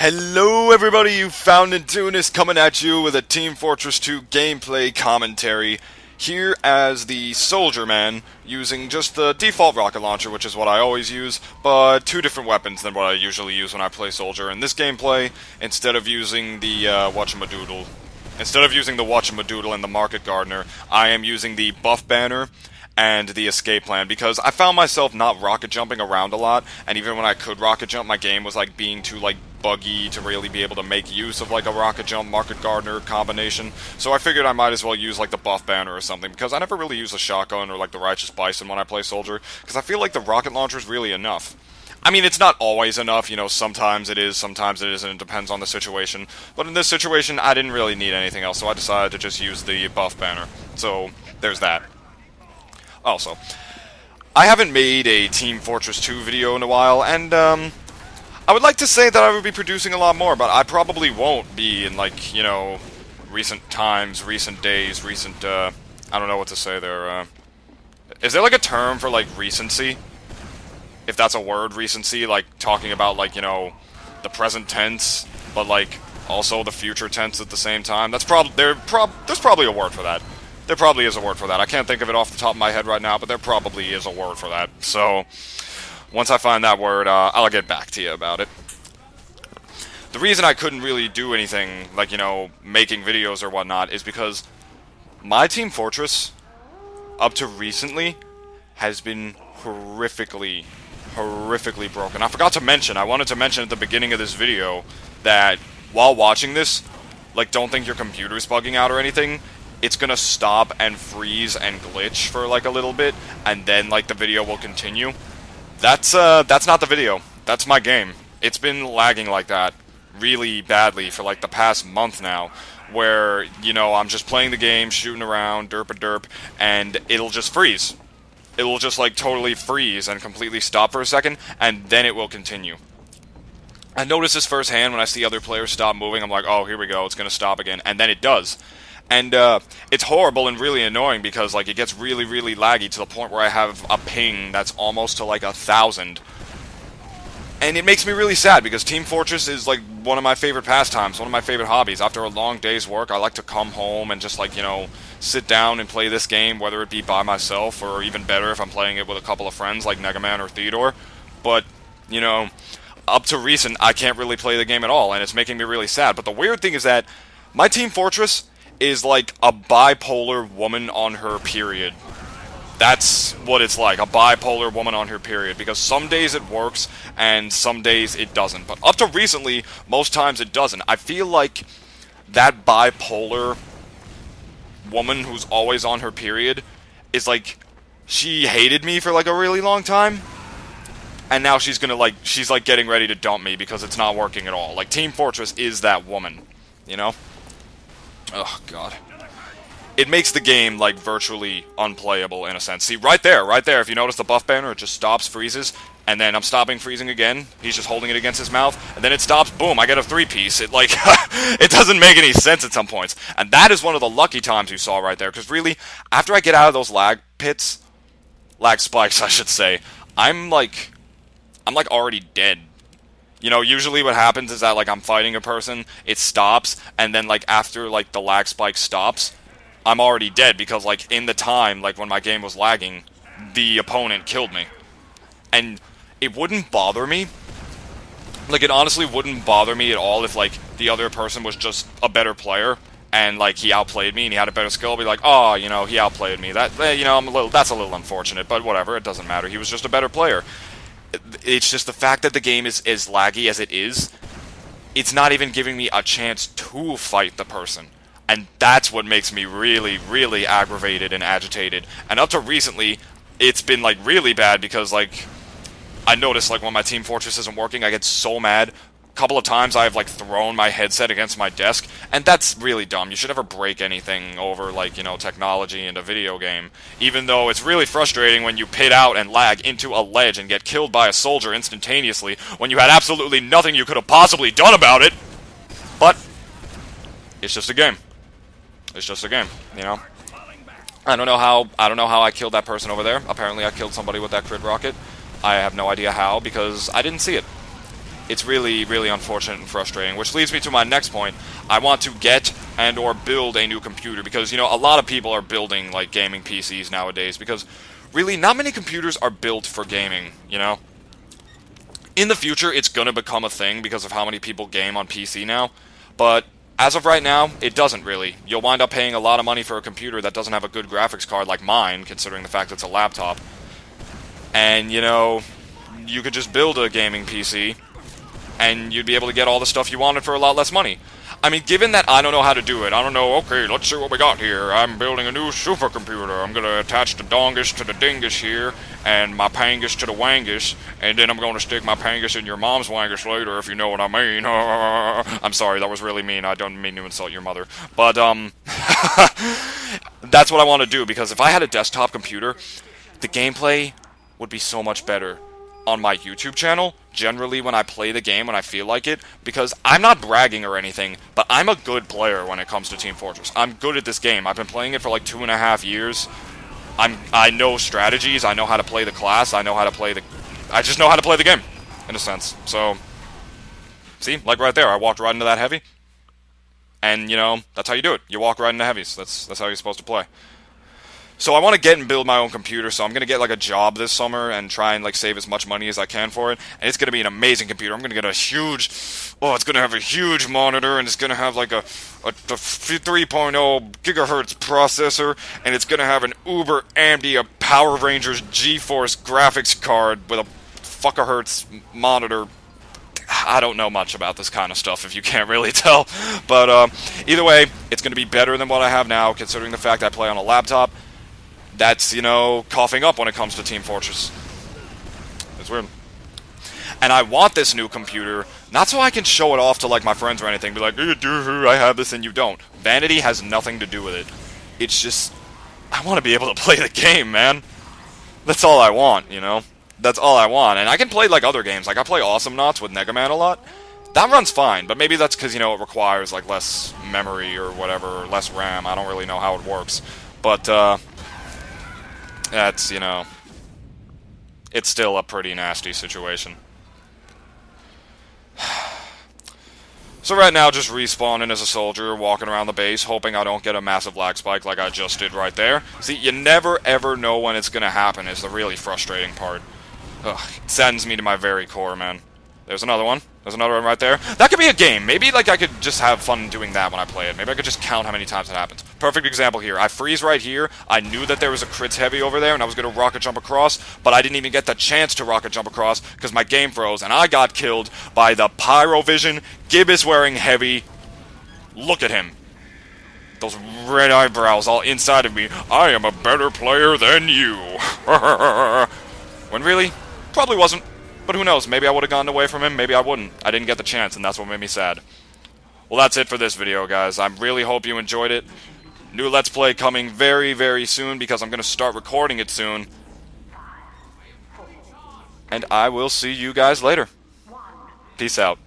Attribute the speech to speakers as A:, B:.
A: Hello everybody, you found Nintoonist coming at you with a Team Fortress 2 gameplay commentary. Here as the Soldier Man, using just the default rocket launcher, which is what I always use, but two different weapons than what I usually use when I play Soldier. In this gameplay, instead of using the whatchamadoodle and the Market Gardener, I am using the Buff Banner and the escape plan, because I found myself not rocket jumping around a lot, and even when I could rocket jump, my game was like being too like buggy to really be able to make use of like a rocket jump Market Gardener combination. So I figured I might as well use like the Buff Banner or something, because I never really use a shotgun or like the Righteous Bison when I play Soldier, because I feel like the rocket launcher is really enough. I mean, it's not always enough, you know, sometimes it is, sometimes it isn't, it depends on the situation. But in this situation, I didn't really need anything else, so I decided to just use the Buff Banner. So, there's that. Also, I haven't made a Team Fortress 2 video in a while, and, I would like to say that I would be producing a lot more, but I probably won't be in, like, you know, recent times, recent days, I don't know what to say there, is there, like, a term for, like, recency? If that's a word, recency, like, talking about, like, you know, the present tense, but, like, also the future tense at the same time. There's probably a word for that. There probably is a word for that. I can't think of it off the top of my head right now, but there probably is a word for that. So, once I find that word, I'll get back to you about it. The reason I couldn't really do anything, like, you know, making videos or whatnot, is because my Team Fortress, up to recently, has been horrifically broken. I forgot to mention, I wanted to mention at the beginning of this video, that while watching this, like, don't think your computer's bugging out or anything. It's gonna stop and freeze and glitch for like a little bit, and then like the video will continue. That's not the video. That's my game. It's been lagging like that really badly for like the past month now, where, you know, I'm just playing the game, shooting around, derp-a-derp, and it'll just freeze. It will just like totally freeze and completely stop for a second, and then it will continue. I notice this firsthand when I see other players stop moving. I'm like, oh, here we go, it's gonna stop again, and then it does. And, it's horrible and really annoying because, like, it gets really laggy to the point where I have a ping that's almost to, like, 1,000. And it makes me really sad because Team Fortress is, like, one of my favorite pastimes, one of my favorite hobbies. After a long day's work, I like to come home and just, like, you know, sit down and play this game, whether it be by myself or even better if I'm playing it with a couple of friends like Negaman or Theodore. But, you know, up to recent, I can't really play the game at all, and it's making me really sad. But the weird thing is that my Team Fortress is like a bipolar woman on her period. That's what it's like, a bipolar woman on her period, because some days it works, and some days it doesn't. But up to recently, most times it doesn't. I feel like that bipolar woman who's always on her period is like, she hated me for like a really long time, and now she's gonna like, she's like getting ready to dump me because it's not working at all. Like, Team Fortress is that woman, you know? Oh, God. It makes the game, like, virtually unplayable, in a sense. See, right there, if you notice the buff banner, it just stops, freezes, and then I'm stopping, freezing again. He's just holding it against his mouth, and then it stops, boom, I get a 3-piece. It, like, it doesn't make any sense at some points. And that is one of the lucky times you saw right there, because really, after I get out of those lag spikes, I should say, I'm like, already dead. You know, usually what happens is that, like, I'm fighting a person, it stops, and then, like, after, like, the lag spike stops, I'm already dead, because, like, in the time, like, when my game was lagging, the opponent killed me. And it wouldn't bother me. Like, it honestly wouldn't bother me at all if, like, the other person was just a better player, and, like, he outplayed me, and he had a better skill. I'd be like, oh, you know, he outplayed me. That, you know, that's a little unfortunate, but whatever, it doesn't matter. He was just a better player. It's just the fact that the game is as laggy as it is, it's not even giving me a chance to fight the person. And that's what makes me really aggravated and agitated. And up to recently, it's been, like, really bad because, like, I notice, like, when my Team Fortress isn't working, I get so mad. A couple of times I've, like, thrown my headset against my desk, and that's really dumb. You should never break anything over, like, you know, technology in a video game. Even though it's really frustrating when you pit out and lag into a ledge and get killed by a soldier instantaneously when you had absolutely nothing you could have possibly done about it. But it's just a game. It's just a game, you know? I don't know how I killed that person over there. Apparently I killed somebody with that crit rocket. I have no idea how, because I didn't see it. it's really, really unfortunate and frustrating, which leads me to my next point. I want to get and or build a new computer because, you know, a lot of people are building, like, gaming PCs nowadays because, really, not many computers are built for gaming, you know? In the future, it's gonna become a thing because of how many people game on PC now, but as of right now, it doesn't really. You'll wind up paying a lot of money for a computer that doesn't have a good graphics card like mine, considering the fact it's a laptop. And, you know, you could just build a gaming PC, and you'd be able to get all the stuff you wanted for a lot less money. I mean, given that I don't know how to do it, I don't know, okay, let's see what we got here. I'm building a new supercomputer. I'm gonna attach the dongus to the dingus here, and my pangus to the wangus, and then I'm gonna stick my pangus in your mom's wangus later, if you know what I mean. I'm sorry, that was really mean. I don't mean to insult your mother. But, that's what I want to do, because if I had a desktop computer, the gameplay would be so much better on my YouTube channel, generally when I play the game when I feel like it, because I'm not bragging or anything, but I'm a good player when it comes to Team Fortress. I'm good at this game. I've been playing it for like 2.5 years. I know strategies, I know how to play the class, I just know how to play the game, in a sense. So, see, like right there, I walked right into that heavy, and, you know, that's how you do it. You walk right into heavies. That's how you're supposed to play. So I want to get and build my own computer, so I'm going to get like a job this summer and try and like save as much money as I can for it. And it's going to be an amazing computer. I'm going to get a huge, it's going to have a huge monitor, and it's going to have like a 3.0 gigahertz processor, and it's going to have an Uber AMD, a Power Rangers GeForce graphics card with a fuckahertz monitor. I don't know much about this kind of stuff, if you can't really tell. But either way, it's going to be better than what I have now, considering the fact I play on a laptop. That's, you know, coughing up when it comes to Team Fortress. It's weird. And I want this new computer, not so I can show it off to, like, my friends or anything, be like, I have this and you don't. Vanity has nothing to do with it. It's just, I want to be able to play the game, man. That's all I want, you know? That's all I want. And I can play, like, other games. Like, I play Awesome Knots with Negaman a lot. That runs fine, but maybe that's because, you know, it requires, like, less memory or whatever, or less RAM. I don't really know how it works. But, that's, you know, it's still a pretty nasty situation. So right now, just respawning as a soldier, walking around the base, hoping I don't get a massive lag spike like I just did right there. See, you never ever know when it's gonna happen is the really frustrating part. Ugh, it saddens me to my very core, man. There's another one. There's another one right there. That could be a game. Maybe, like, I could just have fun doing that when I play it. Maybe I could just count how many times it happens. Perfect example here. I freeze right here. I knew that there was a crits heavy over there, and I was going to rocket jump across, but I didn't even get the chance to rocket jump across because my game froze, and I got killed by the Pyrovision Gibbous-wearing heavy. Look at him. Those red eyebrows all inside of me. I am a better player than you. When really, probably wasn't. But who knows, maybe I would have gone away from him, maybe I wouldn't. I didn't get the chance, and that's what made me sad. Well, that's it for this video, guys. I really hope you enjoyed it. New Let's Play coming very, very soon, because I'm going to start recording it soon. And I will see you guys later. Peace out.